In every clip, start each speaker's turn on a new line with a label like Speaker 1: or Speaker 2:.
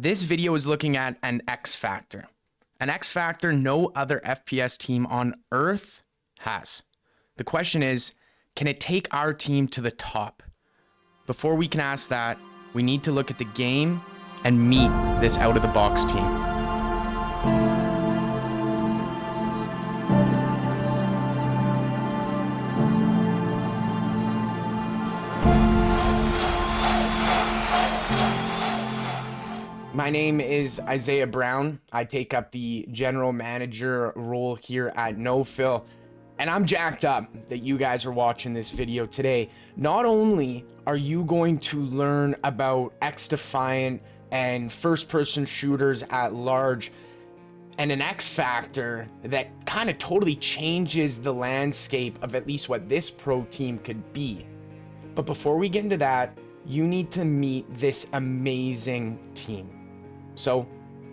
Speaker 1: This video is looking at an X Factor. An X Factor no other FPS team on Earth has. The question is, can it take our team to the top? Before we can ask that, we need to look at the game and meet this out-of-the-box team. My name is Isaiah Brown. I take up the general manager role here at NoFills, and I'm jacked up that you guys are watching this video today. Not only are you going to learn about Defiant and first-person shooters at large, and an X Factor that kind of totally changes the landscape of at least what this pro team could be. But before we get into that, you need to meet this amazing team. So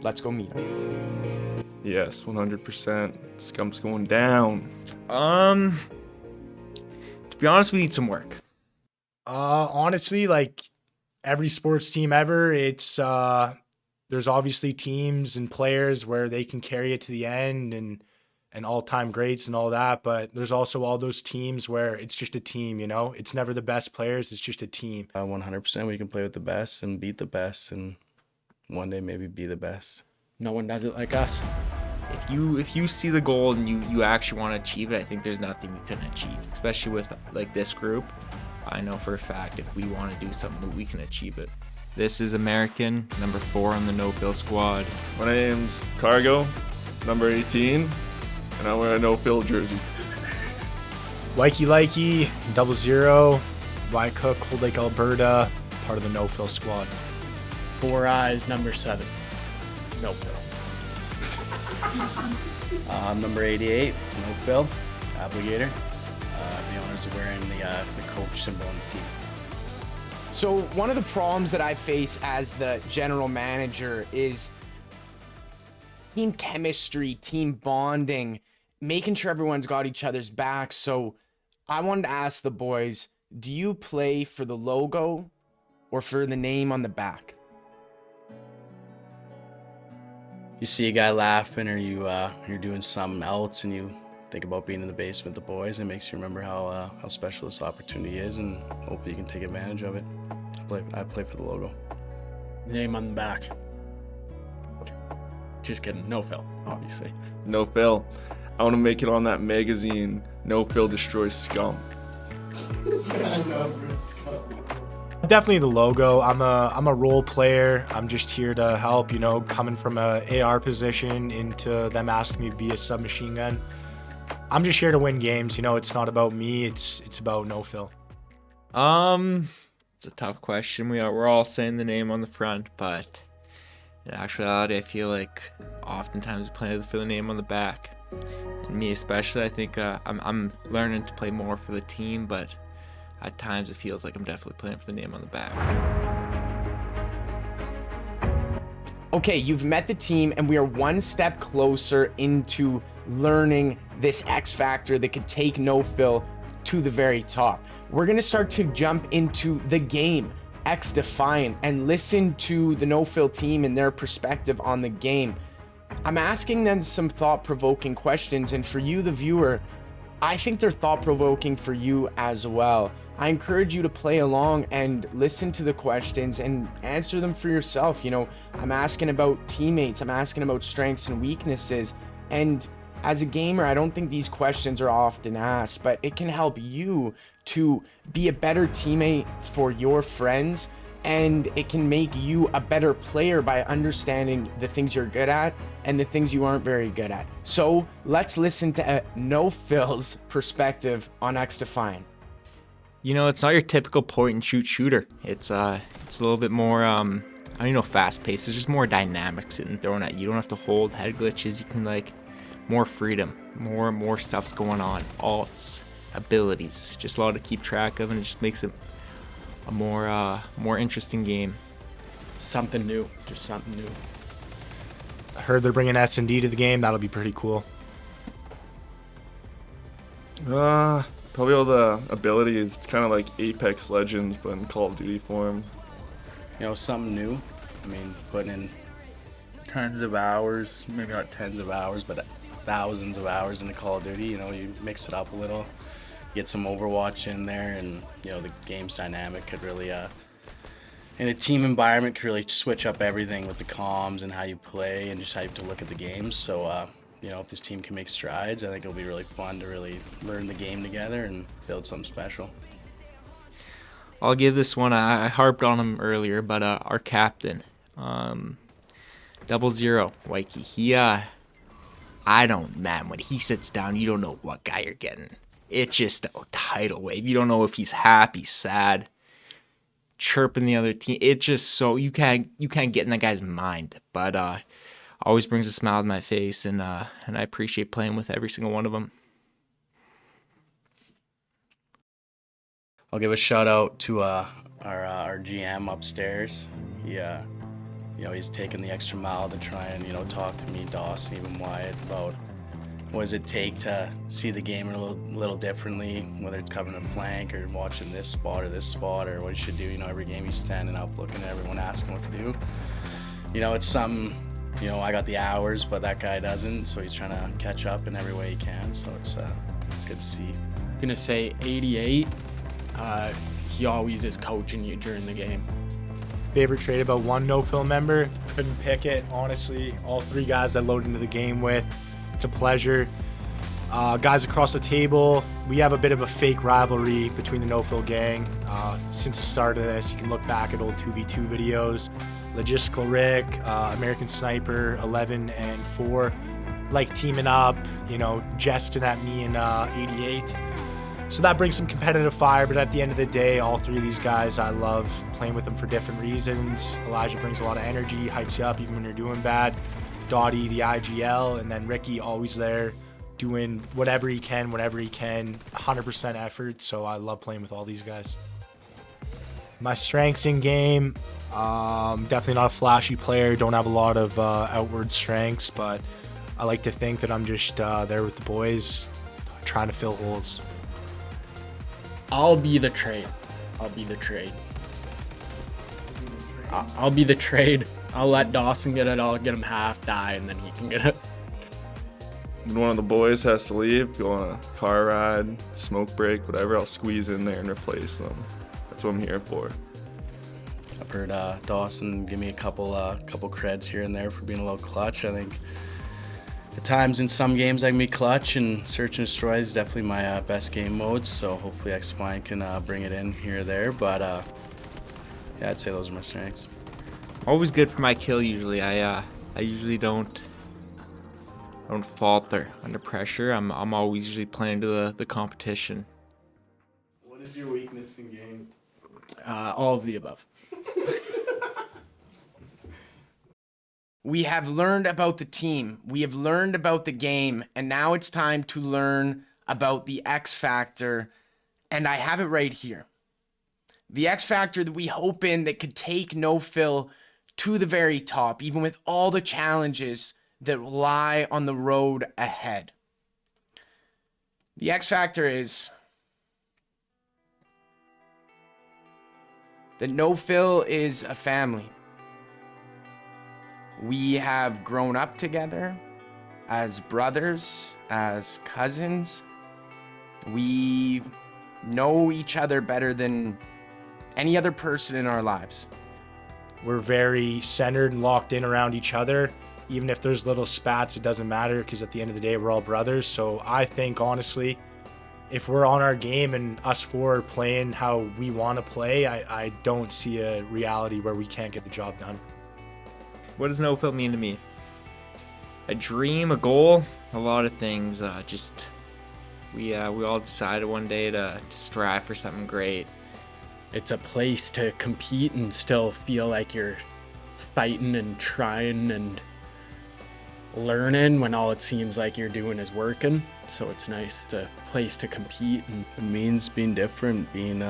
Speaker 1: let's go meet them.
Speaker 2: Yes, 100%. Scump's going down.
Speaker 3: To be honest, we need some work.
Speaker 4: Honestly, like every sports team ever, it's there's obviously teams and players where they can carry it to the end and all-time greats and all that, but there's also all those teams where it's just a team, you know? It's never the best players, it's just a team.
Speaker 5: 100% we can play with the best and beat the best and one day maybe be the best.
Speaker 6: No one does it like us.
Speaker 3: If you see the goal and you actually want to achieve it, I think there's nothing you couldn't achieve, especially with like this group. I know for a fact if we want to do something, we can achieve it. This is American, number 4 on the NoFills squad.
Speaker 2: My name's Cargo, number 18, and I wear a NoFills jersey.
Speaker 4: Likey, 00, Wycook, Cold Lake, Alberta, part of the NoFills squad.
Speaker 6: 4 Eyes, number 7. No Phil.
Speaker 5: Number 88, NoFills, obligator. The honors of wearing the coach symbol on the team.
Speaker 1: So one of the problems that I face as the general manager is team chemistry, team bonding, making sure everyone's got each other's back. So I wanted to ask the boys, do you play for the logo or for the name on the back?
Speaker 5: You see a guy laughing or you're doing something else and you think about being in the basement with the boys, it makes you remember how special this opportunity is, and hopefully you can take advantage of it. I play for the logo.
Speaker 6: Name on the back. Just kidding. No Phil, obviously.
Speaker 2: NoFills. I want to make it on that magazine, NoFills Destroys Scum.
Speaker 4: Definitely the logo. I'm a role player. I'm just here to help, you know, coming from a AR position into them asking me to be a submachine gun. I'm just here to win games, you know. It's not about me, it's about NoFills.
Speaker 3: It's a tough question. We're all saying the name on the front, but in actuality, I feel like oftentimes we play for the name on the back. And me especially, I think I'm learning to play more for the team, but at times it feels like I'm definitely playing for the name on the back.
Speaker 1: Okay, you've met the team and we are one step closer into learning this X Factor that could take NoFills to the very top. We're gonna start to jump into the game, Defiant, and listen to the NoFills team and their perspective on the game. I'm asking them some thought-provoking questions, and for you, the viewer, I think they're thought-provoking for you as well. I encourage you to play along and listen to the questions and answer them for yourself. You know, I'm asking about teammates, I'm asking about strengths and weaknesses, and as a gamer, I don't think these questions are often asked, but it can help you to be a better teammate for your friends, and it can make you a better player by understanding the things you're good at and the things you aren't very good at. So let's listen to NoFills' perspective on Defiant.
Speaker 3: You know, it's not your typical point and shoot shooter. It's a little bit more I don't even know, fast paced. There's just more dynamics in throwing at you. You don't have to hold head glitches. You can like more freedom, more stuff's going on, alts, abilities, just a lot to keep track of, and it just makes it a more interesting game.
Speaker 6: Something new. Just something new.
Speaker 4: I heard they're bringing S&D to the game. That'll be pretty cool.
Speaker 2: Probably all the abilities. It's kind of like Apex Legends, but in Call of Duty form.
Speaker 5: You know, something new. I mean, putting in tons of hours, maybe not tens of hours, but thousands of hours into Call of Duty. You know, you mix it up a little, get some Overwatch in there, and you know the game's dynamic could really, in a team environment, could really switch up everything with the comms and how you play and just how you have to look at the games. So, you know, if this team can make strides, I think it'll be really fun to really learn the game together and build something special.
Speaker 3: I'll give this one. I harped on him earlier, but our captain, 00 Waikiki. He, man, when he sits down, you don't know what guy you're getting. It's just a tidal wave. You don't know if he's happy, sad, chirping the other team. It's just so you can't get in that guy's mind. But always brings a smile to my face, and I appreciate playing with every single one of them.
Speaker 5: I'll give a shout out to our GM upstairs. He, you know, he's taken the extra mile to try and, you know, talk to me, Dawson, even Wyatt about what does it take to see the game a little differently, whether it's covering a flank or watching this spot or what you should do. You know, every game he's standing up, looking at everyone, asking what to do. You know, it's something, you know, I got the hours, but that guy doesn't, so he's trying to catch up in every way he can, so it's good to see.
Speaker 6: I'm gonna say 88. He always is coaching you during the game.
Speaker 4: Favorite trait about one NoFills member? Couldn't pick it, honestly. All three guys I load into the game with. It's a pleasure. Guys across the table, we have a bit of a fake rivalry between the NoFills gang. Since the start of this, you can look back at old 2v2 videos. Logistical Rick, American Sniper, 11 and 4, like teaming up, you know, jesting at me in 88. So that brings some competitive fire, but at the end of the day, all three of these guys, I love playing with them for different reasons. Elijah brings a lot of energy, hypes you up even when you're doing bad. Dottie, the IGL, and then Ricky, always there, doing whatever he can, whenever he can, 100% effort. So I love playing with all these guys. My strengths in game, definitely not a flashy player, don't have a lot of outward strengths, but I like to think that I'm just there with the boys, trying to fill holes.
Speaker 6: I'll be the trade. I'll be the trade. I'll let Dawson get it. I'll get him half, die, and then he can get it.
Speaker 2: When one of the boys has to leave, go on a car ride, smoke break, whatever, I'll squeeze in there and replace them. That's what I'm here for.
Speaker 5: I've heard Dawson give me a couple creds here and there for being a little clutch. I think at times in some games I can be clutch, and Search and Destroy is definitely my best game modes, so hopefully X-Spine can bring it in here or there, but yeah, I'd say those are my strengths.
Speaker 3: Always good for my kill usually. I usually don't falter under pressure. I'm always usually playing to the competition.
Speaker 5: What is your weakness in game?
Speaker 6: All of the above.
Speaker 1: We have learned about the team. We have learned about the game. And now it's time to learn about the X Factor. And I have it right here. The X Factor that we hope in that could take NoFills to the very top, even with all the challenges that lie on the road ahead. The X Factor is that NoFills is a family. We have grown up together as brothers, as cousins. We know each other better than any other person in our lives.
Speaker 4: We're very centered and locked in around each other. Even if there's little spats, it doesn't matter, because at the end of the day, we're all brothers. So I think, honestly, if we're on our game and us four are playing how we want to play, I don't see a reality where we can't get the job done.
Speaker 3: What does NoFills mean to me? A dream, a goal, a lot of things. We all decided one day to strive for something great.
Speaker 6: It's a place to compete and still feel like you're fighting and trying and learning when all it seems like you're doing is working. So it's nice. It's a place to compete. And
Speaker 5: It means being different, being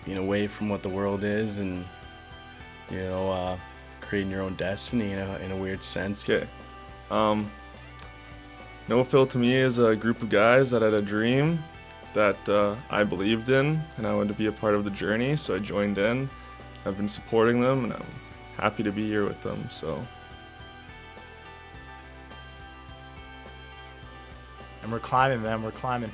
Speaker 5: away from what the world is, and creating your own destiny in a weird sense.
Speaker 2: Okay. NoFills to me is a group of guys that had a dream that I believed in, and I wanted to be a part of the journey, so I joined in. I've been supporting them, and I'm happy to be here with them. So.
Speaker 4: And we're climbing, man. We're climbing.